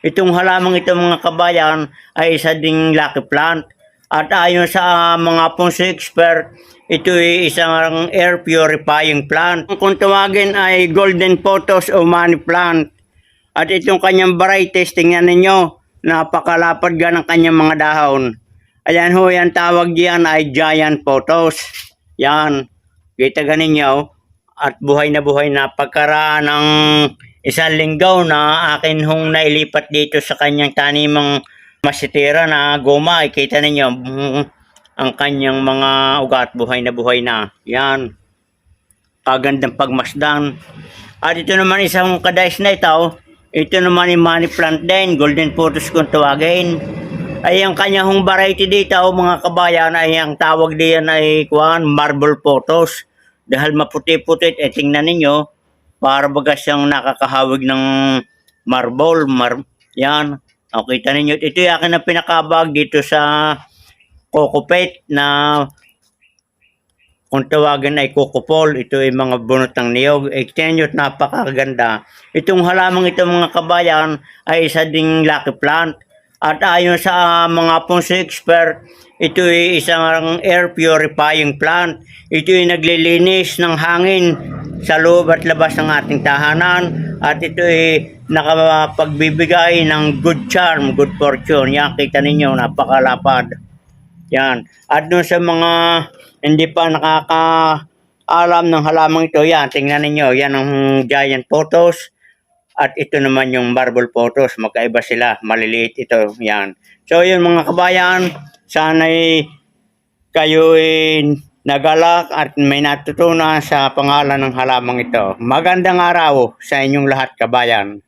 Itong halamang ito mga kabayan ay isa ding lucky plant. At ayon sa mga punso expert, ito ay isang air purifying plant. Kung tawagin ay golden pothos o money plant. At itong kanyang varieties, tingnan ninyo, napakalapad ga ng kanyang mga dahon. Ayan ho, yan tawag diyan ay giant pothos. Yan, kita ganin nyo. At buhay na pagkaraan ng isang linggo na akin hong nailipat dito sa kanyang tanimang masitira na goma. Kita ninyo ang kanyang mga ugat, buhay na. Yan, kagandang pagmasdan. At ito naman isang kadais na ito naman yung money plant din, golden pothos kung tawagin. Ay ang kanyang variety dito mga kabayan ay ang tawag diyan ay marble pothos. Dahil maputi-puti, tingnan ninyo, para baga siyang nakakahawig ng marble. Yan, kita ninyo. Ito yung akin na pinakabag dito sa Cocopet na kung tawagin ay Cocopol. Ito ay mga bunot ng niyog. Tingnan nyo, napakaganda. Itong halamang ito mga kabayan ay isa ding lucky plant. At ayon sa mga punso expert, ito ay isang air purifying plant. Ito ay naglilinis ng hangin sa loob at labas ng ating tahanan. At ito ay nakapagbibigay ng good charm, good fortune. Yan, kita ninyo, napakalapad. Yan. At doon sa mga hindi pa nakakaalam ng halamang ito, yan, tingnan ninyo, yan ang giant pothos. At ito naman yung marble pothos, magkaiba sila, maliliit ito, yan. So yun mga kabayan, sana'y kayo'y nagalak at may natutunan sa pangalan ng halamang ito. Magandang araw sa inyong lahat kabayan.